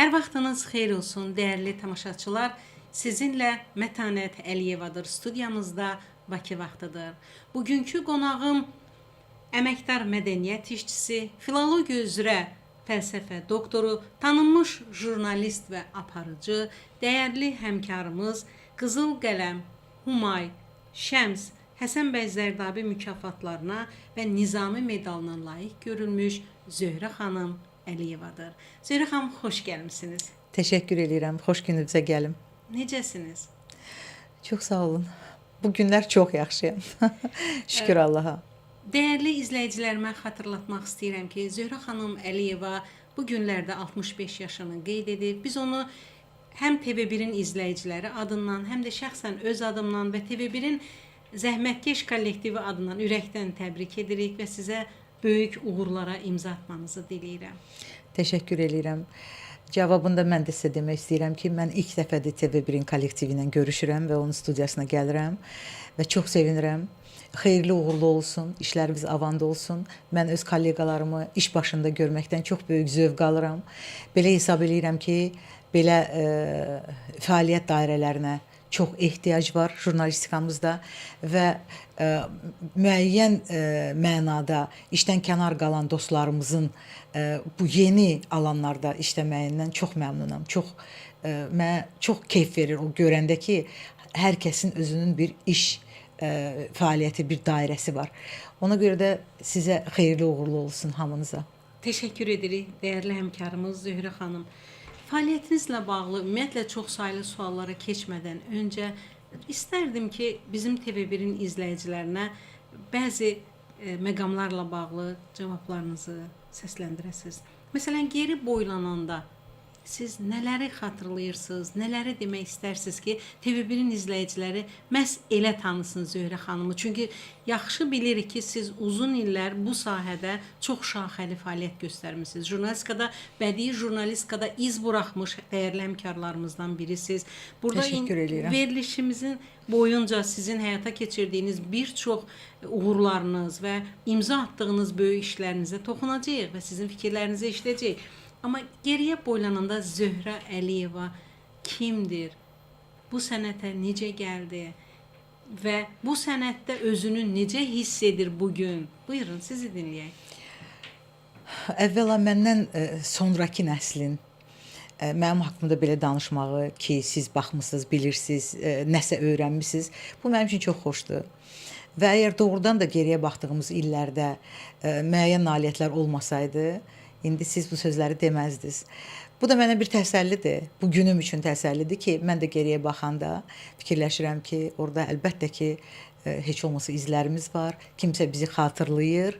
Hər vaxtınız xeyir olsun, dəyərli tamaşaçılar. Sizinlə Mətanət Əliyevadır. Studiyamızda Bakı vaxtıdır. Bugünkü qonağım əməkdar mədəniyyət işçisi, filologiya üzrə fəlsəfə doktoru, tanınmış jurnalist və aparıcı, dəyərli həmkarımız Qızıl Qələm, Humay, Şəms, Həsən bəy Zərdabi mükafatlarına və Nizami medalına layiq görülmüş Zöhrə xanım Əliyevadır. Zöhrə xanım, xoş gəlmisiniz. Təşəkkür edirəm. Xoş gününüzə gəlim. Necəsiniz? Çox sağ olun. Bu günlər çox yaxşıyam. Şükür Allaha. Dəyərli izləyicilərimə xatırlatmaq istəyirəm ki, Zöhrə xanım Əliyeva bu günlərdə 65 yaşını qeyd edib. Biz onu həm TV1-in izləyiciləri adından, həm də şəxsən öz adımdan və TV1-in zəhmətkeş kollektivi adından ürəkdən təbrik edirik və sizə böyük uğurlara imza atmanızı diləyirəm. Təşəkkür edirəm. Cavabında mən də sizə demək istəyirəm ki, mən ilk dəfədir TV1-in kollektivi ilə görüşürəm və onun studiyasına gəlirəm və çox sevinirəm. Xeyirli uğurlu olsun, işlərimiz avanda olsun. Mən öz kolleqalarımı iş başında görməkdən çox böyük zövq alıram. Belə hesab edirəm ki, belə fəaliyyət dairələrinə çox ehtiyac var jurnalistikamızda və müəyyən mənada işdən kənar qalan dostlarımızın bu yeni alanlarda işləməyindən çox məmnunam. Mənə çox keyf verir o görəndə ki, hər kəsin özünün bir iş fəaliyyəti, bir dairəsi var. Ona görə də sizə xeyirli uğurlu olsun hamınıza. Təşəkkür edirik, dəyərli həmkarımız Zöhrə xanım. Fəaliyyətinizlə bağlı ümumiyyətlə çox saylı suallara keçmədən öncə istərdim ki, bizim TV1-in izləyicilərinə bəzi məqamlarla bağlı cavablarınızı səsləndirəsiniz. Məsələn, geri boylananda siz nələri xatırlayırsınız, nələri demək istərsiniz ki, TV1-in izləyiciləri məhz elə tanısın Zöhrə xanımı? Çünki yaxşı bilirik ki, siz uzun illər bu sahədə çox şaxəli fəaliyyət göstərmisiniz. Jurnalistikada, bədii jurnalistikada iz buraxmış dəyərli həmkarlarımızdan birisiniz. Burada verilişimizin boyunca sizin həyata keçirdiyiniz bir çox uğurlarınız və imza atdığınız böyük işlərinizə toxunacağıq və sizin fikirlərinizi eşidəcəyik. Amma geriyə boylananda Zöhrə Əliyeva kimdir? Bu sənətə necə gəldi? Və bu sənətdə özünü necə hiss edir bugün? Buyurun, sizi dinləyək. Əvvəla məndən sonraki nəslin mənim haqqımda belə danışmağı ki, siz baxmısınız, bilirsiniz, nəsə öyrənmisiniz, bu mənim üçün çox xoşdur. Və əgər doğrudan da geriyə baxdığımız illərdə müəyyən nailiyyətlər olmasaydı, indi siz bu sözləri deməzdiniz. Bu da mənə bir təsəllidir. Bu günüm üçün təsəllidir ki, mən də geriyə baxanda fikirləşirəm ki, orada əlbəttə ki, heç olmasa izlərimiz var, kimsə bizi xatırlayır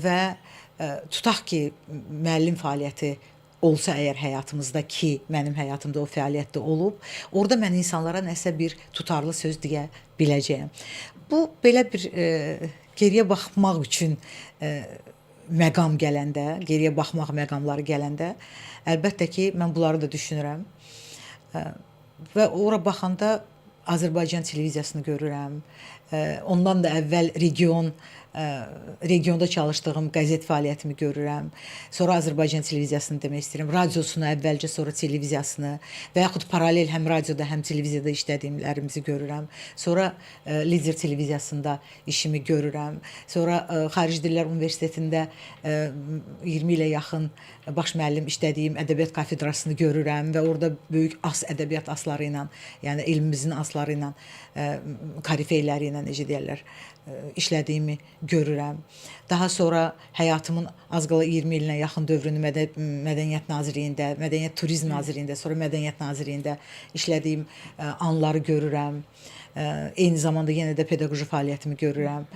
və tutaq ki, müəllim fəaliyyəti olsa əgər həyatımızda ki, mənim həyatımda o fəaliyyətdə olub, orada mən insanlara nəsə bir tutarlı söz deyə biləcəyəm. Bu, belə bir geriyə baxmaq üçün məqam gələndə, geriyə baxmaq məqamları gələndə, əlbəttə ki, mən bunları da düşünürəm və ora baxanda Azərbaycan televiziyasını görürəm. Ondan da əvvəl regionda çalışdığım qəzet fəaliyyətimi görürəm. Sonra Azərbaycan televiziyasını demək istəyirəm. Radiosunu əvvəlcə, sonra televiziyasını və yaxud paralel həm radioda, həm televiziyada işlədiyimlərimizi görürəm. Sonra Lider televiziyasında işimi görürəm. Sonra Xarici Dillər Universitetində 20 ilə yaxın baş müəllim işlədiyim ədəbiyyat kafedrasını görürəm və orada böyük ədəbiyyat asları ilə, yəni elmimizin asları ilə, korifeyləri ilə, necə deyərlər, işlədiyimi görürəm. Daha sonra həyatımın az qala 20 ilinə yaxın dövrünü Mədəniyyət Nazirliyində, Mədəniyyət Turizm Nazirliyində, sonra Mədəniyyət Nazirliyində işlədiyim anları görürəm. Eyni zamanda yenə də pedaqoji fəaliyyətimi görürəm.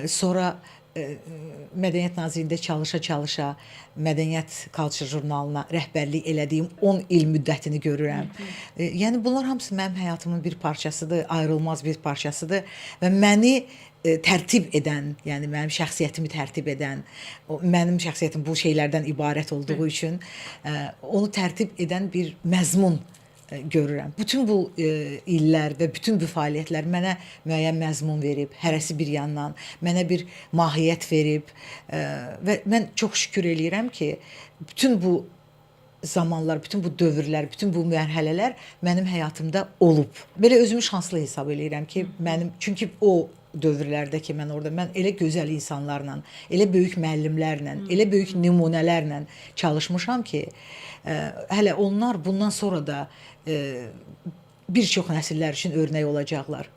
Sonra Mədəniyyət Nazirliyində çalışa-çalışa Mədəniyyət Culture jurnalına rəhbərlik elədiyim 10 il müddətini görürəm. Yəni bunlar hamısı mənim həyatımın bir parçasıdır, ayrılmaz bir parçasıdır və məni tərtib edən, yəni mənim şəxsiyyətimi tərtib edən, mənim şəxsiyyətim bu şeylərdən ibarət olduğu üçün onu tərtib edən bir məzmun görürəm. Bütün bu illər və bütün bu fəaliyyətlər mənə müəyyən məzmun verib, hərəsi bir yandan, mənə bir mahiyyət verib və mən çox şükür eləyirəm ki, bütün bu zamanlar, bütün bu dövrlər, bütün bu mərhələlər mənim həyatımda olub. Belə özümü şanslı hesab eləyirəm ki, çünki o dövrlərdə ki, mən elə gözəl insanlarla, elə böyük müəllimlərlə, elə böyük nümunələrlə çalışmışam ki, hələ onlar bundan sonra da bir çox nəsillər üçün örnək olacaqlar.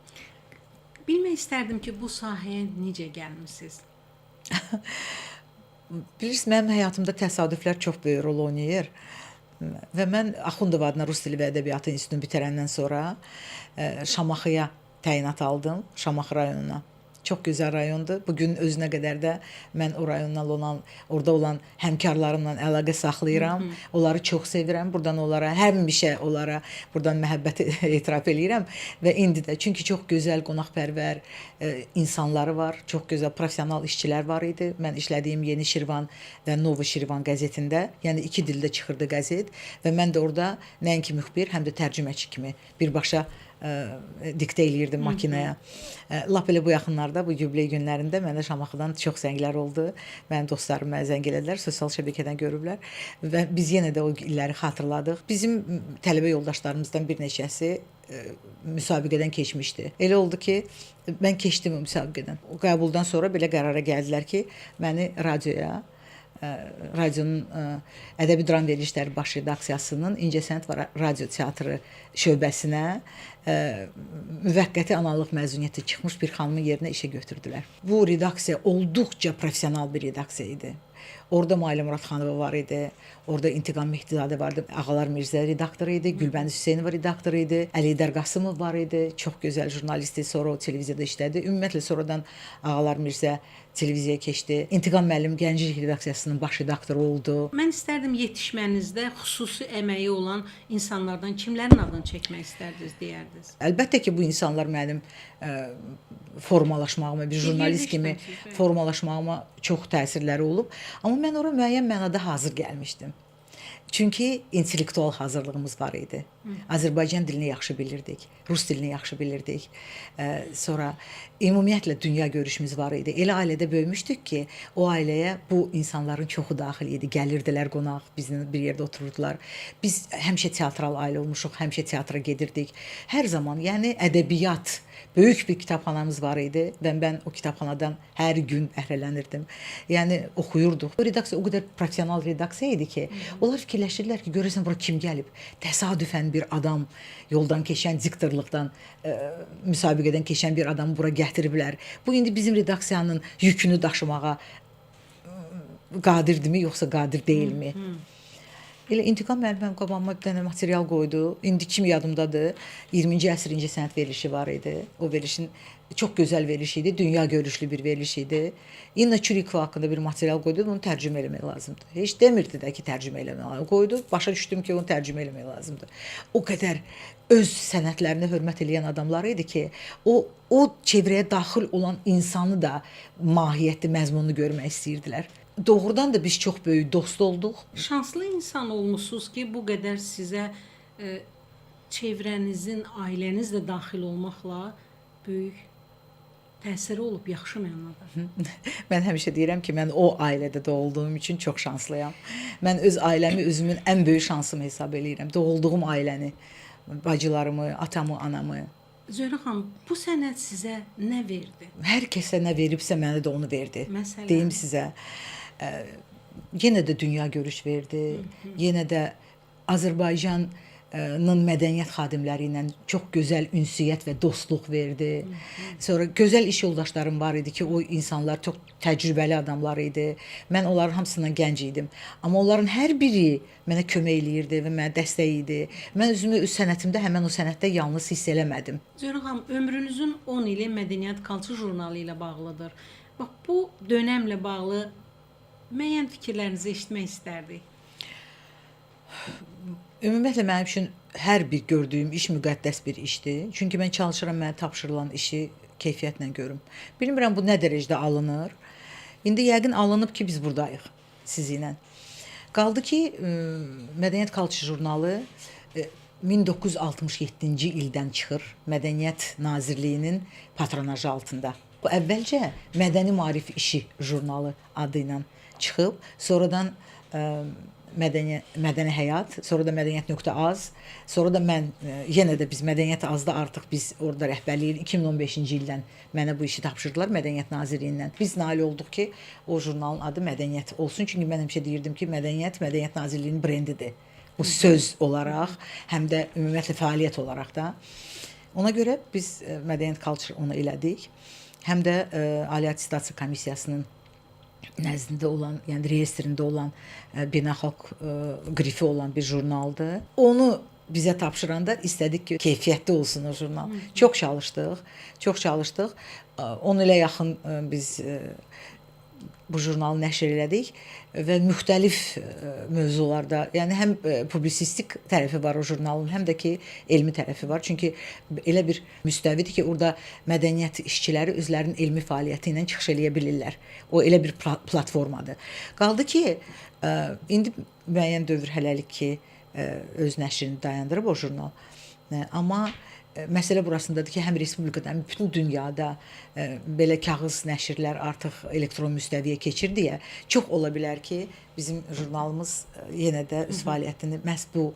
Bilmək istərdim ki, bu sahəyə necə gəlmisiniz? Bilirsiniz, mənim həyatımda təsadüflər çox böyük rol oynayır. Və mən Axundova adına Rus dili və ədəbiyyatı institutunu bitirəndən sonra Şamaxıya təyinat aldım, Şamaxı rayonuna. Çox gözəl rayondur. Bu gün özünə qədər də mən o rayondan orada olan həmkarlarımla əlaqə saxlayıram. Onları çox sevirəm. Buradan onlara, həmişə onlara buradan məhəbbəti etiraf eləyirəm və indi də çünki çox gözəl qonaqpərvər insanları var, çox gözəl professional işçilər var idi. Mən işlədiyim Yeni Şirvan və Novo Şirvan qəzetində, yəni 2 dildə çıxırdı qəzet və mən də orada nəinki müxbir, həm də tərcüməçi kimi birbaşa diktə eləyirdim makinaya. Lap elə bu yaxınlarda, bu yubiley günlərində mənə Şamaxıdan çox zənglər oldu. Mənim dostlarım mənə zəng elədilər, sosial şəbəkədən görüblər və biz yenə də o illəri xatırladıq. Bizim tələbə yoldaşlarımızdan bir neçəsi müsabiqədən keçmişdi. Elə oldu ki, mən keçdim o müsabiqədən. O qəbuldan sonra belə qərara gəldilər ki, məni radionun Ədəbi Dram Verilişləri Baş Redaksiyasının İncəsənət və Radio Teatrı şöbəsinə müvəqqəti analıq məzuniyyəti çıxmış bir xanımın yerinə işə götürdülər. Bu redaksiya olduqca professional bir redaksiya idi. Orada Mailə Muradxanova var idi, orada İntiqam Mehdizadə vardı, Ağalar Mirzə redaktoru idi, Gülbəniz Hüseynova redaktoru idi, Əlidər Qasımov var idi, çox gözəl jurnalisti, sonra o televiziyada işlədi. Ümumiyyətlə sonradan Ağalar Mirzə televiziyaya keçdi. İntiqam müəllim Gənclik redaksiyasının baş redaktoru oldu. Mən istərdim yetişmənizdə xüsusi əməyi olan insanlardan kimlərin adını çəkmək istərdiniz, deyərdiniz? Əlbəttə ki, bu insanlar mənim formalaşmağıma, bir jurnalist kimi formalaşmağıma çox təsirləri olub. Amma mən ora müəyyən mənada hazır gəlmişdim. Çünki intellektual hazırlığımız var idi. Azərbaycan dilini yaxşı bilirdik, Rus dilini yaxşı bilirdik. Sonra ümumiyyətlə dünya görüşümüz var idi. Elə ailədə böyümüşdük ki, o ailəyə bu insanların çoxu daxil idi. Gəlirdilər qonaq, bizlə bir yerdə otururdular. Biz həmişə teatral ailə olmuşuq, həmişə teatra gedirdik. Hər zaman, yəni ədəbiyyat, böyük bir kitabxanamız var idi və mən o kitabxanadan hər gün bəhrələnirdim. Yəni oxuyurduq. O redaksiya o qədər professional redaksiya idi ki, onlar fikirləşirdilər ki, görürsən bura kim gəlib? Təsadüfən bir adam, yoldan keçən diktorluqdan, müsabiqədən keçən bir adamı bura gətiriblər. Bu indi bizim redaksiyanın yükünü daşımağa qadirdirmi, yoxsa qadir deyilmi? Elə İntiqam müəllim qabağıma bir dənə material qoydu. İndi kimi yadımdadır. 20-ci əsr incəsənət verilişi var idi. O verilişin çox gözəl veriliş idi. Dünya görüşlü bir veriliş idi. İnna Çurikova haqqında bir material qoydu. Onu tərcümə eləmək lazımdır. Heç demirdi də ki, tərcümə eləmək lazımdır. Qoydu. Başa düşdüm ki, onu tərcümə eləmək lazımdır. O qədər öz sənətlərinə hörmət edən adamlar idi ki, o çevrəyə daxil olan insanı da mahiyyətli, məzmunlu görmək istəyirdilər. Doğrudan da biz çox böyük dost olduq. Şanslı insan olmusunuz ki, bu qədər sizə çevrənizin, ailəniz də daxil olmaqla böyük təsiri olub, yaxşı mənada. Mən həmişə deyirəm ki, mən o ailədə doğulduğum üçün çox şanslıyam. Mən öz ailəmi özümün ən böyük şansım hesab eləyirəm. Doğulduğum ailəni, bacılarımı, atamı, anamı. Zöhrə xanım, bu sənət sizə nə verdi? Hər kəsə nə veribsə mənə də onu verdi. Məsələn? Deyim sizə, yenə də dünya görüş verdi. Yenə də Azərbaycanın mədəniyyət xadimləri ilə çox gözəl ünsiyyət və dostluq verdi. Sonra gözəl iş yoldaşlarım var idi ki, o insanlar çox təcrübəli adamlar idi. Mən onların hamısından gənc idim. Amma onların hər biri mənə kömək eləyirdi və mənə dəstək idi. Mən özümü öz sənətimdə həmən o sənətdə yalnız hiss eləmədim. Zöhrə xanım, ömrünüzün 10 ili Mədəniyyət Culture jurnalı ilə bağlıdır. Bax, bu dönəmlə bağlı müəyyən fikirlərinizi eşitmək istərdik. Ümumiyyətlə mənim üçün hər bir gördüyüm iş müqəddəs bir işdir. Çünki mən çalışıram mənə tapşırılan işi keyfiyyətlə görüm. Bilmirəm bu nə dərəcədə alınır. İndi yəqin alınıb ki, biz buradayıq sizinlə. Qaldı ki, Mədəniyyət Culture jurnalı 1967-ci ildən çıxır Mədəniyyət Nazirliyinin patronajı altında. Bu əvvəlcə Mədəni Maarif İşi jurnalı adı ilə çıxıb, sonradan Mədəni Həyat, sonra da Mədəniyyət.az, sonra da mən yenə də biz Mədəniyyət azda artıq biz orada rəhbərliyi 2015-ci ildən mənə bu işi tapşırdılar Mədəniyyət Nazirliyindən. Biz nail olduq ki, o jurnalın adı Mədəniyyət olsun. Çünki mən həmişə deyirdim ki, Mədəniyyət Nazirliyinin brendidir. Bu söz olaraq, həm də ümumiyyətlə fəaliyyət olaraq da. Ona görə biz Mədəniyyət Culture onu elədik. Həm də Ali Attestasiya Komissiyasının nəzdində olan, yəni reyestrində olan beynəlxalq qrifi olan bir jurnaldır. Onu bizə tapşıranda istədik ki, keyfiyyətli olsun o jurnal. Çox çalışdıq. 10 ilə yaxın biz bu jurnalı nəşr elədik və müxtəlif mövzularda, yəni həm publisistik tərəfi var o jurnalın, həm də ki elmi tərəfi var. Çünki elə bir müstəvidir ki, orada mədəniyyət işçiləri özlərinin elmi fəaliyyəti ilə çıxış eləyə bilirlər. O elə bir platformadır. Qaldı ki, indi müəyyən dövr hələlik ki, öz nəşrini dayandırıb o jurnal. Amma məsələ burasındadır ki, həm respublikada, həm bütün dünyada belə kağız nəşrlər artıq elektron müstəviyə keçir deyə çox ola bilər ki, bizim jurnalımız yenə də öz fəaliyyətini məhz bu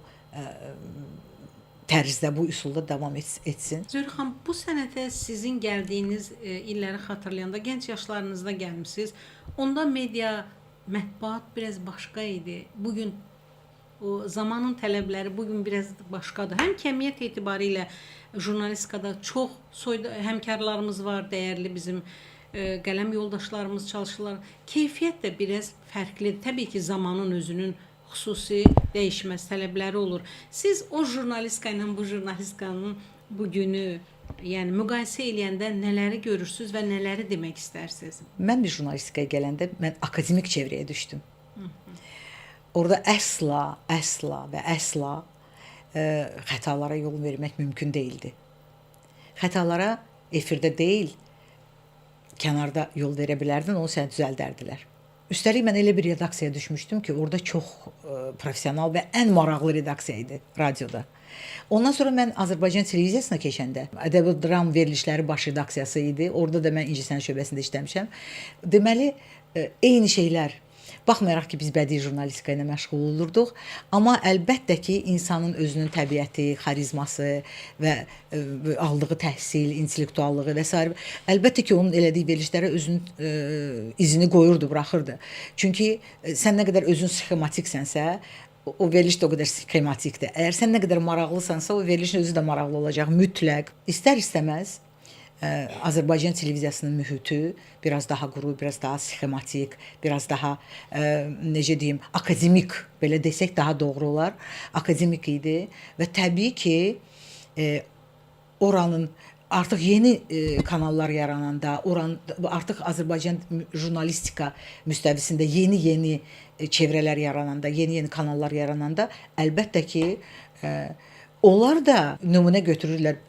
tərzdə, bu üsulda davam etsin. Zöhrə xanım, bu sənətə sizin gəldiyiniz illəri xatırlayanda, gənc yaşlarınızda gəlmisiniz. Onda media, mətbuat biraz başqa idi. Bugün o zamanın tələbləri bugün biraz başqadır. Həm kəmiyyət etibarilə jurnalistikada çox həmkarlarımız var, dəyərli bizim qələm yoldaşlarımız çalışırlar. Keyfiyyət də biraz fərqlidir. Təbii ki, zamanın özünün xüsusi dəyişməz tələbləri olur. Siz o jurnalistika ilə bu jurnalistikanın bugünü, yəni müqayisə eləyəndə nələri görürsüz və nələri demək istərsiniz? Mən bir jurnalistikaya gələndə mən akademik çevrəyə düşdüm. Orada əsla xətalara yol vermək mümkün deyildi. Xətalara efirdə deyil, kənarda yol verə bilərdin, onu sənə düzəldərdilər. Üstəlik mən elə bir redaksiyaya düşmüşdüm ki, orada çox professional və ən maraqlı redaksiya idi radioda. Ondan sonra mən Azərbaycan televiziyasına keçəndə ədəbi dram verilişləri baş redaksiyası idi. Orada da mən İncəsənət şöbəsində işləmişəm. Deməli, eyni şeylər. Baxmayaraq ki, biz bədii jurnalistika ilə məşğul olurduq, amma əlbəttə ki, insanın özünün təbiəti, xarizması və aldığı təhsil, intellektuallığı və s. əlbəttə ki, onun elədiyi verilişlərə özünün izini qoyurdu, buraxırdı. Çünki sən nə qədər özün sxematiksənsə, o veriliş də o qədər sxematikdir. Əgər sən nə qədər maraqlısansa, o verilişin özü də maraqlı olacaq, mütləq. İstər-istəməz Azərbaycan televiziyasının mühiti biraz daha quru, biraz daha sxematik, biraz daha necə deyim, akademik, belə desək daha doğru olar, akademik idi və təbii ki, oranın artıq yeni kanallar yarananda, artıq Azərbaycan jurnalistika müstəvisində yeni çevrələr yarananda, yeni kanallar yarananda əlbəttə ki, onlar da nümunə götürürlər.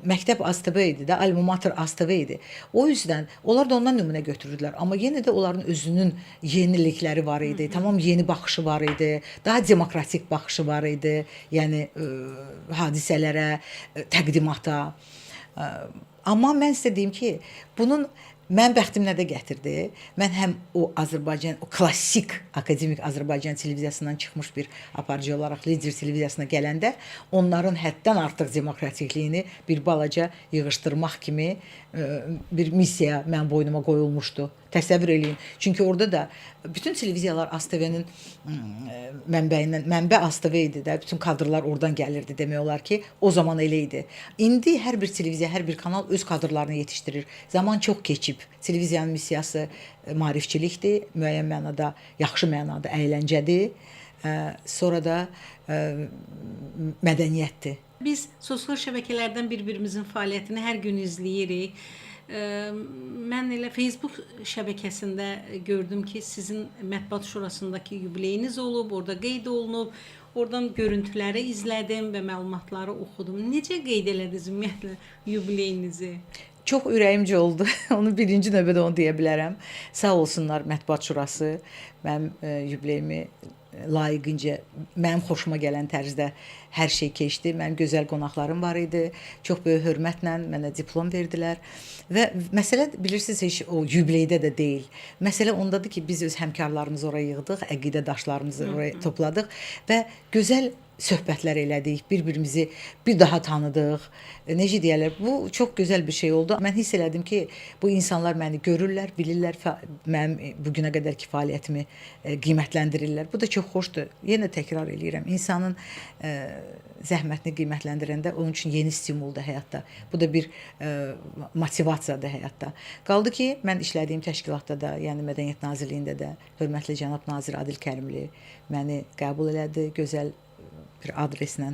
Məktəb ASTV idi də, Alma Mater ASTV idi. O yüzden onlar da ondan nümunə götürürlər. Amma yenə də onların özünün yenilikləri var idi. Tamam, yeni baxışı var idi. Daha demokratik baxışı var idi. Yəni hadisələrə, təqdimata. Amma mən sizə deyim ki, bunun mən bəxtim nədə gətirdi? Mən həm o Azərbaycan, o klassik akademik Azərbaycan televiziyasından çıxmış bir aparıcı olaraq Lider televiziyasına gələndə onların həddən artıq demokratikliyini bir balaca yığışdırmaq kimi bir missiya mən boynuma qoyulmuşdu. Təsəvvür eləyin. Çünki orada da bütün televiziyalar ASTV-nin mənbə ASTV idi də, bütün kadrlar oradan gəlirdi demək olar ki, o zaman elə idi. İndi hər bir televiziya, hər bir kanal öz kadrlarını yetişdirir. Zaman çox keçib. Televiziyanın missiyası maarifçilikdir, müəyyən mənada, yaxşı mənada əyləncədir, sonra da mədəniyyətdir. Biz sosial şəbəkələrdən bir-birimizin fəaliyyətini hər gün izləyirik. Mən elə Facebook şəbəkəsində gördüm ki, sizin Mətbuat Şurasındakı yubileyiniz olub, orada qeyd olunub. Oradan görüntüləri izlədim və məlumatları oxudum. Necə qeyd elədiniz ümumiyyətlə yubileyinizi? Çox ürəyimcə oldu. Onu birinci növbədə onu deyə bilərəm. Sağ olsunlar Mətbuat Şurası mənim yubileyimi layiqincə mənim xoşuma gələn tərzdə hər şey keçdi. Mənim gözəl qonaqlarım var idi. Çox böyük hörmətlə mənə diplom verdilər. Və məsələ bilirsiniz heç o yubileydə də deyil. Məsələ ondadır ki, biz öz həmkarlarımızı oraya yığdıq, əqidədaşlarımızı oraya topladıq və gözəl söhbətlər elədik, bir-birimizi bir daha tanıdıq. Necə deyirlər, bu çox gözəl bir şey oldu. Mən hiss elədim ki, bu insanlar məni görürlər, bilirlər, mənim bu günə qədərki fəaliyyətimi qiymətləndirirlər. Bu da çox xoşdur. Yenə təkrar eləyirəm. İnsanın zəhmətini qiymətləndirəndə onun üçün yeni stimuldur həyatda. Bu da bir motivasiyadır həyatda. Qaldı ki, mən işlədiyim təşkilatda da, yəni Mədəniyyət Nazirliyində də hörmətli cənab nazir Adil Kərimli məni qəbul elədi, gözəl bir adreslə,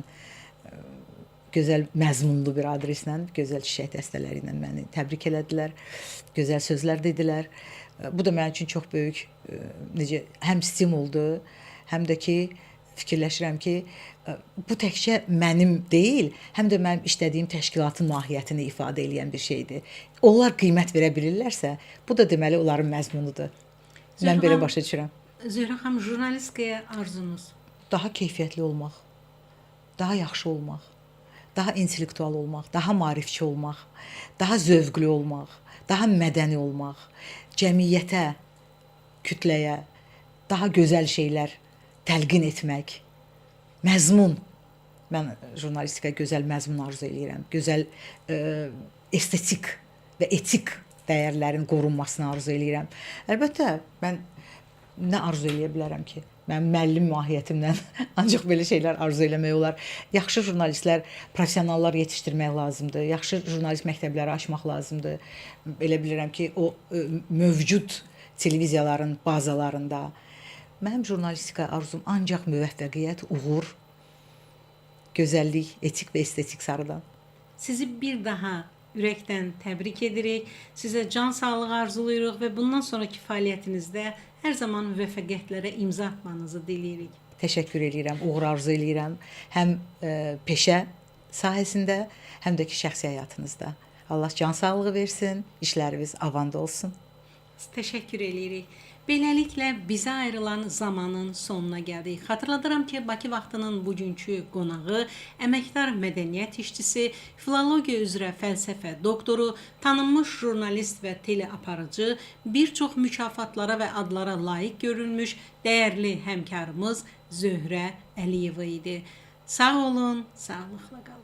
gözəl məzmunlu bir adreslə, gözəl çiçək dəstələri ilə məni təbrik elədilər, gözəl sözlər dedilər. Bu da mənim üçün çox böyük necə həm stimuldur, həm də ki fikirləşirəm ki, bu təkcə mənim deyil, həm də mənim işlədiyim təşkilatın mahiyyətini ifadə edən bir şeydir. Onlar qiymət verə bilirlərsə, bu da deməli onların məzmunudur. Mən belə başa düşürəm. Zöhrə xanım, jurnalistikaya arzunuz? Daha keyfiyyətli olmaq, daha yaxşı olmaq, daha intellektual olmaq, daha maarifçi olmaq, daha zövqlü olmaq, daha mədəni olmaq, cəmiyyətə, kütləyə daha gözəl şeylər təlqin etmək, məzmun. Mən jurnalistikaya gözəl məzmun arzu edirəm, gözəl estetik və etik dəyərlərin qorunmasını arzu edirəm. Əlbəttə, mən nə arzu edə bilərəm ki? Mənim müəllim mahiyyətimdən ancaq belə şeylər arzu eləmək olar. Yaxşı jurnalistlər, professionallar yetişdirmək lazımdır. Yaxşı jurnalist məktəbləri açmaq lazımdır. Elə bilirəm ki, o mövcud televiziyaların bazalarında mənim jurnalistika arzum ancaq müvəffəqiyyət, uğur, gözəllik, etik və estetik sarıdan. Sizi bir daha ürəkdən təbrik edirik. Sizə can sağlığı arzulayırıq və bundan sonraki fəaliyyətinizdə hər zaman müvəffəqiyyətlərə imza atmanızı diləyirik. Təşəkkür edirəm, uğur arzu edirəm. Həm peşə sahəsində, həm də ki şəxsi həyatınızda. Allah can sağlığı versin, işləriniz avanda olsun. Təşəkkür edirik. Beləliklə bizə ayrılan zamanın sonuna gəldik. Xatırladıram ki, Bakı vaxtının bugünkü qonağı əməkdar mədəniyyət işçisi, filologiya üzrə fəlsəfə doktoru, tanınmış jurnalist və teleaparıcı, bir çox mükafatlara və adlara layiq görülmüş dəyərli həmkarımız Zöhrə Əliyeva idi. Sağ olun, sağlıqla qalın.